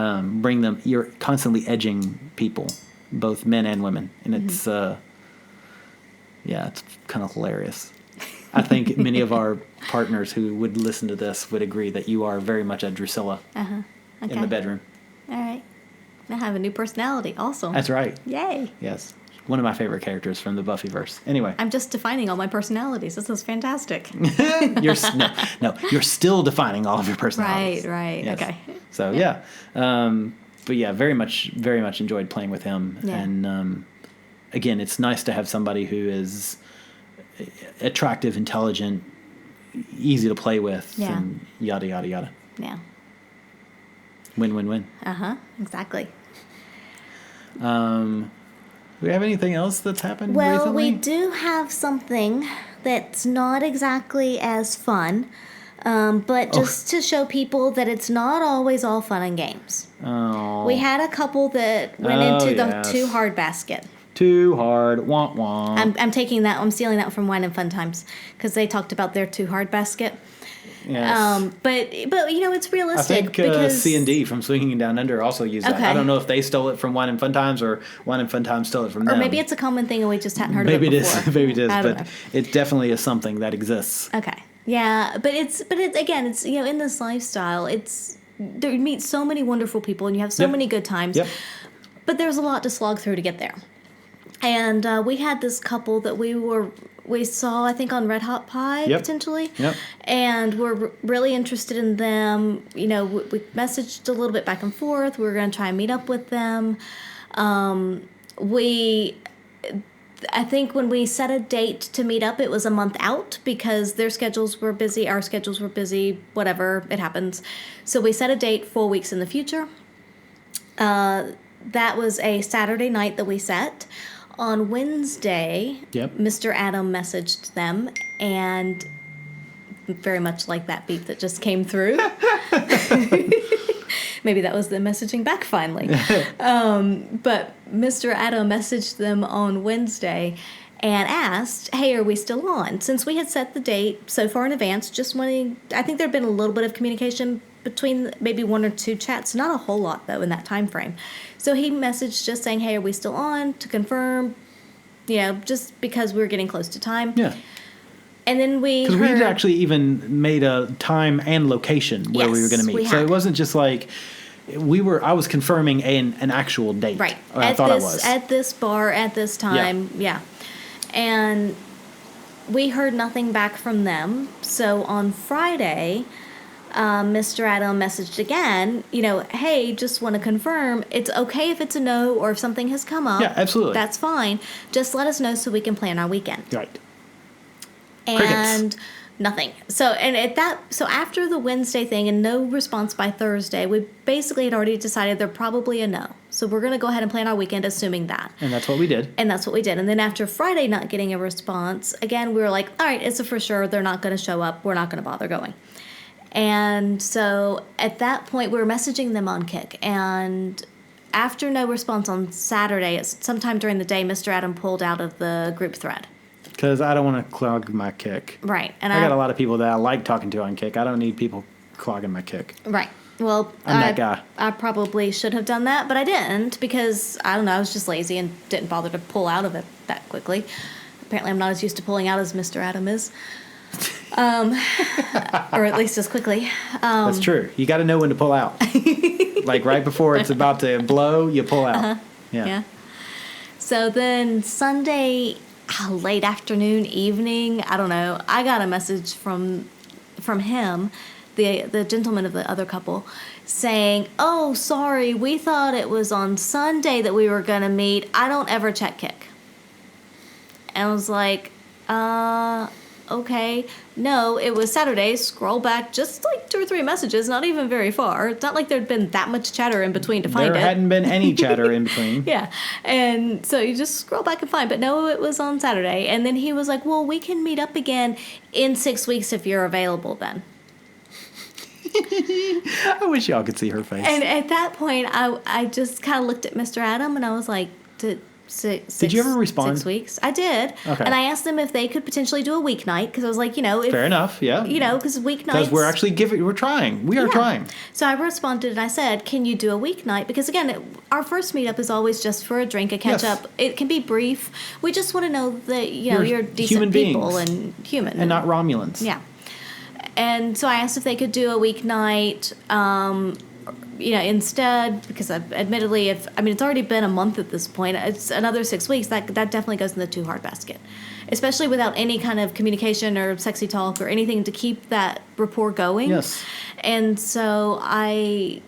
You're constantly edging people, both men and women. And it's, it's kind of hilarious. I think many of our partners who would listen to this would agree that you are very much a Drusilla Okay. in the bedroom. All right. I have a new personality. Awesome. That's right. Yay. Yes. One of my favorite characters from the Buffyverse. Anyway. I'm just defining all my personalities. This is fantastic. You're still defining all of your personalities. Right. Yes. Okay. So, yeah. But yeah, very much enjoyed playing with him. Yeah. And again, it's nice to have somebody who is attractive, intelligent, easy to play with, and yada, yada, yada. Yeah. Win, win, win. Exactly. Do we have anything else that's happened Well, recently? we do have something that's not exactly as fun, but just to show people that it's not always all fun and games. Oh. We had a couple that went into the too hard basket. Too hard. Wah, wah. I'm taking that. I'm stealing that from Wine and Fun Times because they talked about their too hard basket. Yes. But it's realistic. I think because C&D from Swinging Down Under also used that. Okay. I don't know if they stole it from Wine and Fun Times or Wine and Fun Times stole it from them. Or maybe it's a common thing and we just hadn't heard of it before. Maybe it is. I don't But know. it definitely is something that exists. Okay. Yeah, but it's again, it's in this lifestyle, you meet so many wonderful people and you have so many good times. Yep. But there's a lot to slog through to get there. And we had this couple that we saw, I think, on Red Hot Pie, potentially. Yep. And we're really interested in them. We messaged a little bit back and forth. We were going to try and meet up with them. I think when we set a date to meet up, it was a month out because their schedules were busy, our schedules were busy, whatever, it happens. So we set a date 4 weeks in the future. That was a Saturday night that we set. On Wednesday, Mr. Adam messaged them, and very much like that beep that just came through. Maybe that was the messaging back finally. But Mr. Adam messaged them on Wednesday and asked, hey, are we still on? Since we had set the date so far in advance, I think there had been a little bit of communication between maybe one or two chats, not a whole lot though in that time frame. So he messaged just saying, hey, are we still on, to confirm, just because we were getting close to time. Yeah. And then because we had actually even made a time and location where we were going to meet. So it wasn't just like I was confirming an actual date. Right. I thought I was. At this bar, at this time. Yeah. And we heard nothing back from them. So on Friday, Mr. Adam messaged again, hey, just want to confirm, it's okay if it's a no or if something has come up. Yeah, absolutely. That's fine. Just let us know so we can plan our weekend. Right. And Crickets. Nothing. So after the Wednesday thing and no response by Thursday, we basically had already decided they're probably a no. So we're going to go ahead and plan our weekend assuming that. And that's what we did. And then after Friday not getting a response, again, we were like, all right, it's a for sure. They're not going to show up. We're not going to bother going. And so at that point, we were messaging them on Kik. And after no response on Saturday, sometime during the day, Mr. Adam pulled out of the group thread. Because I don't want to clog my Kik. Right. And I got a lot of people that I like talking to on Kik. I don't need people clogging my Kik. Right. Well, I'm that guy. I probably should have done that, but I didn't because, I don't know, I was just lazy and didn't bother to pull out of it that quickly. Apparently I'm not as used to pulling out as Mr. Adam is. Or at least as quickly. That's true. You got to know when to pull out. Like right before it's about to blow, you pull out. Yeah. So then Sunday, late afternoon, evening, I don't know, I got a message from him, the gentleman of the other couple, saying, "Oh, sorry, we thought it was on Sunday that we were going to meet. I don't ever check Kick." And I was like, okay. No, it was Saturday. Scroll back just like 2 or 3 messages, not even very far. It's not like there'd been that much chatter in between to find it. There hadn't been any chatter in between. Yeah. And so you just scroll back and find. But no, it was on Saturday. And then he was like, well, we can meet up again in 6 weeks if you're available then. I wish y'all could see her face. And at that point, I just kind of looked at Mr. Adam and I was like, did you ever respond? 6 weeks. I did. Okay. And I asked them if they could potentially do a weeknight because I was like, if, fair enough, yeah. Because weeknights. Because we're actually we're trying. We are trying. So I responded and I said, can you do a weeknight? Because again, our first meetup is always just for a drink, a catch up. It can be brief. We just want to know that, you're decent human people beings. and human. And not Romulans. Yeah. And so I asked if they could do a weeknight, instead, because admittedly, it's already been a month at this point. It's another 6 weeks. That definitely goes in the too hard basket, especially without any kind of communication or sexy talk or anything to keep that rapport going. Yes. And so I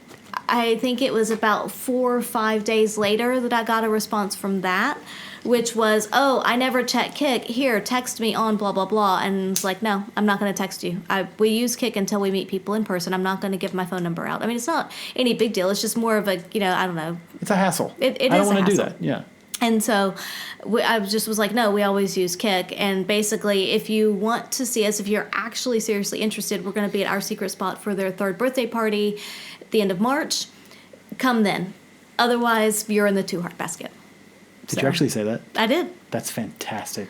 think it was about 4 or 5 days later that I got a response from that, which was, "Oh, I never check Kick. Here, text me on blah, blah, blah." And it's like, no, I'm not going to text you. We use Kick until we meet people in person. I'm not going to give my phone number out. It's not any big deal. It's just more of a, I don't know. It's a hassle. It I don't is a want to do hassle. that. Yeah. And so I just was like, no, we always use Kick. And basically, if you want to see us, if you're actually seriously interested, we're going to be at our secret spot for their 3rd birthday party at the end of March. Come then. Otherwise, you're in the too hard basket. Did you actually say that? I did. That's fantastic.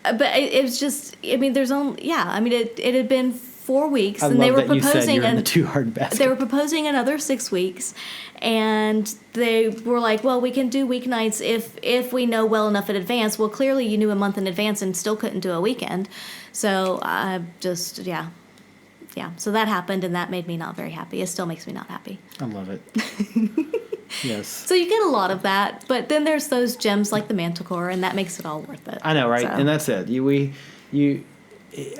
But it was just, there's only, it had been 4 weeks. I and love they were that you said proposing you're in the too hard basket. They were proposing another 6 weeks. And they were like, well, we can do weeknights if we know well enough in advance. Well, clearly you knew a month in advance and still couldn't do a weekend. So I just, yeah. So that happened, and that made me not very happy. It still makes me not happy. I love it. Yes. So you get a lot of that, but then there's those gems like the Manticore, and that makes it all worth it. I know, right? So. And that's it.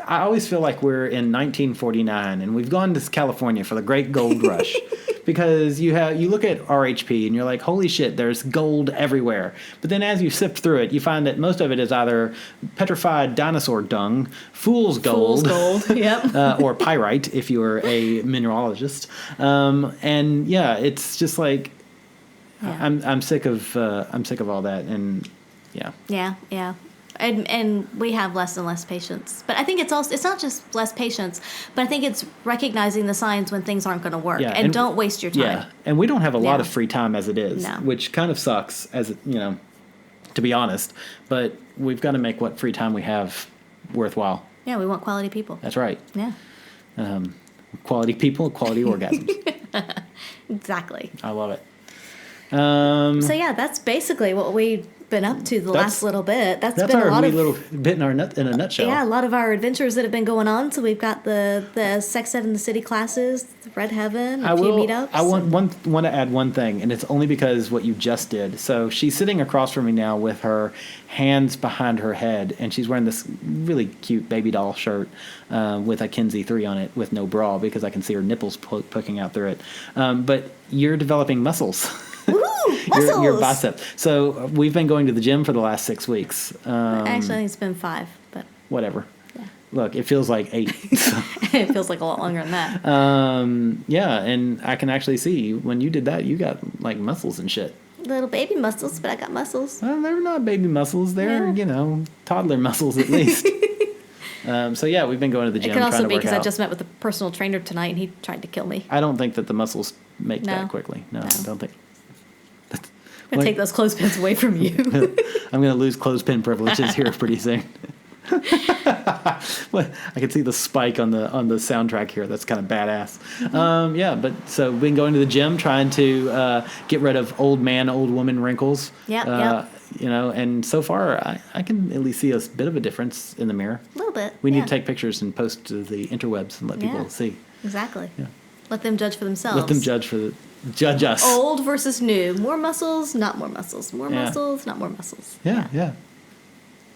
I always feel like we're in 1949, and we've gone to California for the Great Gold Rush, because you look at RHP and you're like, holy shit, there's gold everywhere. But then as you sift through it, you find that most of it is either petrified dinosaur dung, fool's gold, Yep. or pyrite if you're a mineralogist. And yeah, it's just like. Yeah. I'm sick of all that, and yeah. Yeah. And we have less and less patience. But I think it's not just less patience, but I think it's recognizing the signs when things aren't going to work, and don't waste your time. Yeah, and we don't have a lot of free time as it is, No. which kind of sucks, to be honest. But we've got to make what free time we have worthwhile. Yeah, we want quality people. That's right. Yeah. Quality people, quality orgasms. Exactly. I love it. So yeah, that's basically what we've been up to the last little bit. That's been our a lot wee of little bit in a nutshell. Yeah, a lot of our adventures that have been going on. So we've got the Sex Ed in the City classes, the Red Heaven, a few meetups. I want to add one thing, and it's only because what you just did. So she's sitting across from me now with her hands behind her head, and she's wearing this really cute baby doll shirt with a Kinsey 3 on it with no bra, because I can see her nipples poking out through it. But you're developing muscles. Woo! Muscles! Your bicep. So we've been going to the gym for the last 6 weeks. Actually, it's been 5, but whatever. Yeah. Look, it feels like 8. So. It feels like a lot longer than that. Yeah, and I can actually see when you did that, you got like muscles and shit. Little baby muscles, but I got muscles. Well, they're not baby muscles. They're, toddler muscles at least. So yeah, we've been going to the gym. It could also trying to be work because I out. just met with a personal trainer tonight, and he tried to kill me. I don't think that the muscles make No. that quickly. No, No. I don't think. I'm going to take those clothespins away from you. I'm going to lose clothespin privileges here pretty soon. Well, I can see the spike on the soundtrack here. That's kind of badass. Mm-hmm. Yeah, but so we've been going to the gym, trying to get rid of old man, old woman wrinkles. Yep. And so far I can at least see a bit of a difference in the mirror. A little bit. We need to take pictures and post to the interwebs and let people see. Exactly. Yeah. Let them judge for themselves. Let them judge us. Old versus new. More muscles, not more muscles. More Yeah. muscles, not more muscles. Yeah.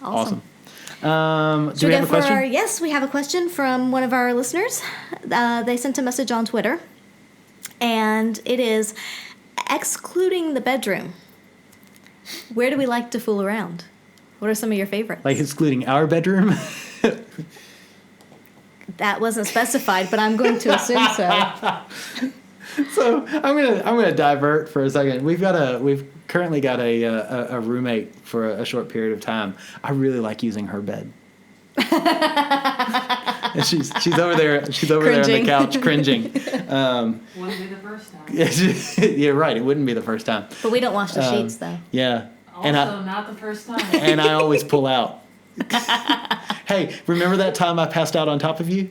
Awesome. Do we have a question? Yes, we have a question from one of our listeners. They sent a message on Twitter, and it is, excluding the bedroom, where do we like to fool around? What are some of your favorites? Like excluding our bedroom? That wasn't specified, but I'm going to assume so. So I'm gonna divert for a second. We've currently got a roommate for a short period of time. I really like using her bed. And she's over there. She's over there on the couch cringing. Wouldn't be the first time. Yeah, right. It wouldn't be the first time. But we don't wash the sheets, though. Yeah. Also, not the first time. And I always pull out. Hey, remember that time I passed out on top of you?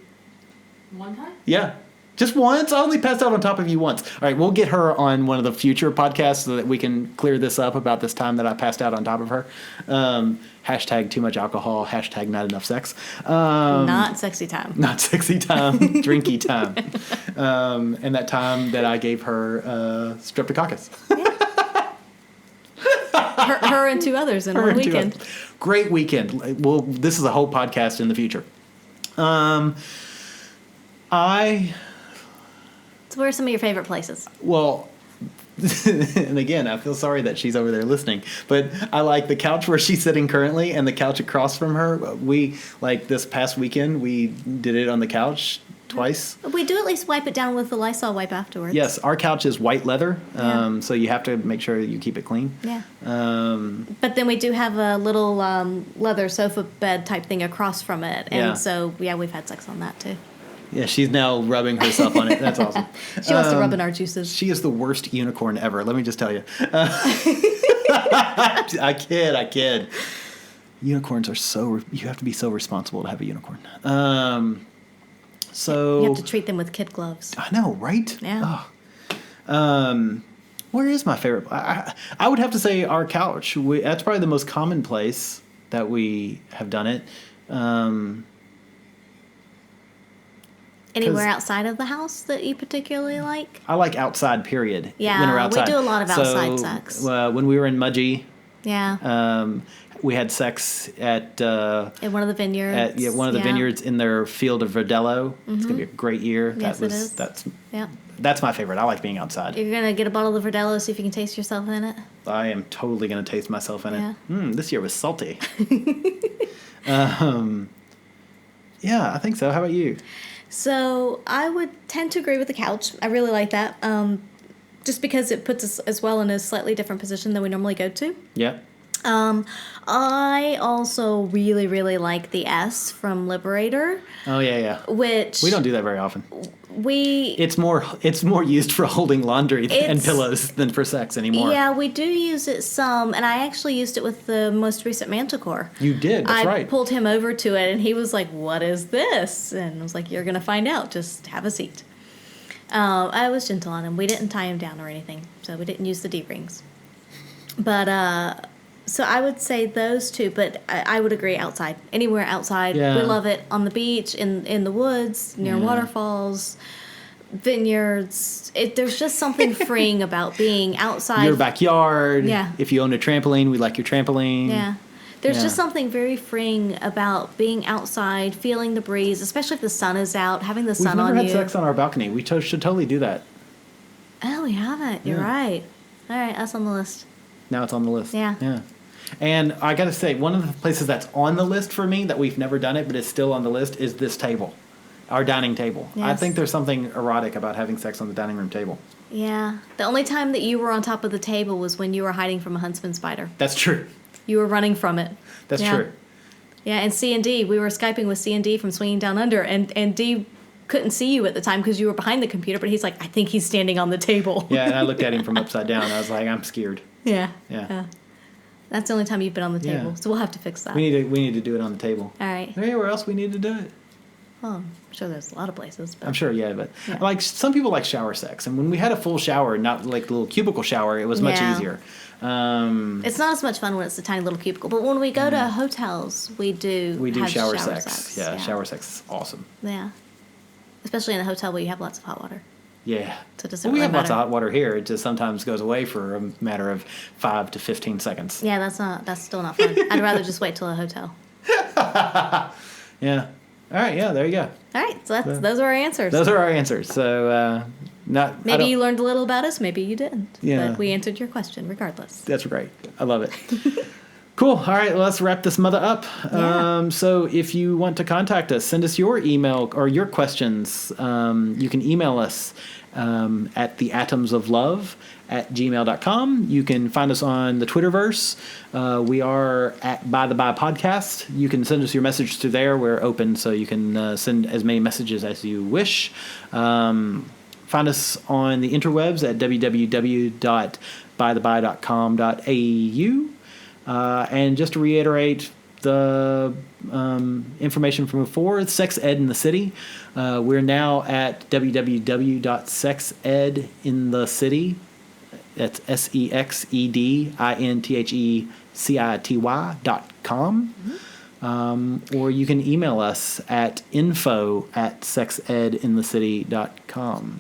One time? Yeah. Just once? I only passed out on top of you once. All right, we'll get her on one of the future podcasts so that we can clear this up about this time that I passed out on top of her. Hashtag too much alcohol. Hashtag not enough sex. Not sexy time. Not sexy time. Drinky time. And that time that I gave her streptococcus. Her and two others in one weekend. Great weekend. Well, this is a whole podcast in the future. So where are some of your favorite places? Well, and again, I feel sorry that she's over there listening, but I like the couch where she's sitting currently and the couch across from her. We, like this past weekend, we did it on the couch twice. We do at least wipe it down with the Lysol wipe afterwards. Yes, our couch is white leather, Yeah. so you have to make sure you keep it clean. Yeah. But then we do have a little leather sofa bed type thing across from it. And Yeah. so, yeah, we've had sex on that too. Yeah, she's now rubbing herself on it. That's awesome. She wants to rub in our juices. She is the worst unicorn ever. Let me just tell you. I kid. Unicorns are you have to be so responsible to have a unicorn. So You have to treat them with kid gloves. I know, right? Yeah. Oh. Where is my favorite? I would have to say our couch. That's probably the most common place that we have done it. Anywhere outside of the house that you particularly like? I like outside, period. Yeah, when we're we outside. do a lot of outside sex. When we were in Mudgee, Yeah. we had sex at In one of the vineyards. one of the vineyards in their field of Verdelho. It's gonna be a great year. Yes, it is. Yeah. That's my favorite. I like being outside. You're going to get a bottle of Verdelho, see if you can taste yourself in it. I am totally gonna taste myself in Yeah. it. This year was salty. Yeah, I think so. How about you? So I would tend to agree with the couch. I really like that. Just because it puts us as well in a slightly different position than we normally go to. Yeah. I also really, really like the S from Liberator, Oh yeah. which We don't do that very often. we It's more used for holding laundry and It's- pillows than for sex anymore. yeah, we do use it some, and I actually used it with the most recent Manticore. You did. That's I right. pulled him over to it, and he was like, "What is this?" And I was like, "You're gonna find out. Just have a seat." I was gentle on him. We didn't tie him down or anything, so we didn't use the D-rings. But so I would say those two, but I would agree outside. Anywhere outside. Yeah. We love it on the beach, in the woods, near waterfalls, vineyards. There's just something freeing about being outside. Your backyard. Yeah. If you own a trampoline, we like your trampoline. Yeah. There's Yeah. just something very freeing about being outside, feeling the breeze, especially if the sun is out, having the We've sun never on had you. sex on our balcony. We should totally do that. Oh, we haven't. You're Yeah. right. All right, that's on the list. Now it's on the list. Yeah. Yeah. And I got to say, one of the places that's on the list for me that we've never done it, but it's still on the list, is this table, our dining table. I Yes. think there's something erotic about having sex on the dining room table. Yeah. The only time that you were on top of the table was when you were hiding from a huntsman spider. That's true. You were running from it. That's Yeah. true. Yeah, and C&D, we were Skyping with C&D from Swinging Down Under, and D couldn't see you at the time because you were behind the computer, but he's like, I think he's standing on the table. Yeah, and I looked at him from upside down. I was like, I'm scared. Yeah. Yeah. That's the only time you've been on the table, Yeah. so we'll have to fix that. We need to do it on the table. All right. Is there anywhere else we need to do it? Well, I'm sure there's a lot of places. But I'm sure, yeah, but Yeah. like some people like shower sex, and when we had a full shower, not like a little cubicle shower, it was much Yeah. easier. It's not as much fun when it's a tiny little cubicle, but when we go to hotels, we do have shower sex. Yeah, shower sex is awesome. Yeah. Especially in a hotel where you have lots of hot water. Yeah. So it doesn't We really have lots of matter. hot water here. It just sometimes goes away for a matter of 5 to 15 seconds. Yeah, that's still not fun. I'd rather just wait till a hotel. Yeah. All right. Yeah. There you go. All right, so those are our answers. Those are our answers. So not Maybe you learned a little about us, maybe you didn't. Yeah. But we answered your question regardless. That's great. I love it. Cool. All right, let's wrap this mother up. Yeah. So if you want to contact us, send us your email or your questions. You can email us at theatomsoflove@gmail.com. You can find us on the Twitterverse. We are at By the By Podcast. You can send us your message through there. We're open, so you can send as many messages as you wish. Find us on the interwebs at www.bytheby.com.au. And just to reiterate the information from before, Sex Ed in the City. We're now at www.sexedinthecity. That's SEXEDINTHECITY.com. Or you can email us at info@sexedinthecity.com.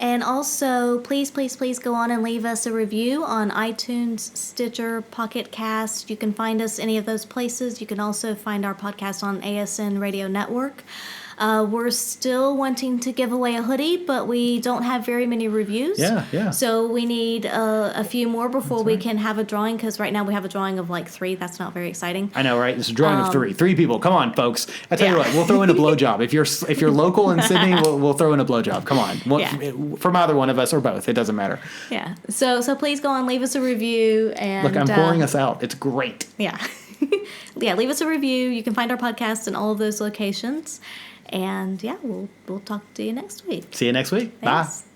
And also, please go on and leave us a review on iTunes, Stitcher, Pocket Cast. You can find us any of those places. You can also find our podcast on ASN Radio Network. We're still wanting to give away a hoodie, but we don't have very many reviews. Yeah. So we need a few more before we can have a drawing, because right now we have a drawing of like 3. That's not very exciting. I know, right? It's a drawing of 3. 3 people. Come on, folks. I tell you Yeah. what, we'll throw in a blowjob. If you're local in Sydney, we'll throw in a blowjob. Come on. Yeah. From either one of us or both. It doesn't matter. Yeah. So please go on, leave us a review. And Look, I'm pouring us out. It's great. Yeah. Yeah, leave us a review. You can find our podcast in all of those locations. And yeah, we'll talk to you next week. See you next week. Thanks. Bye.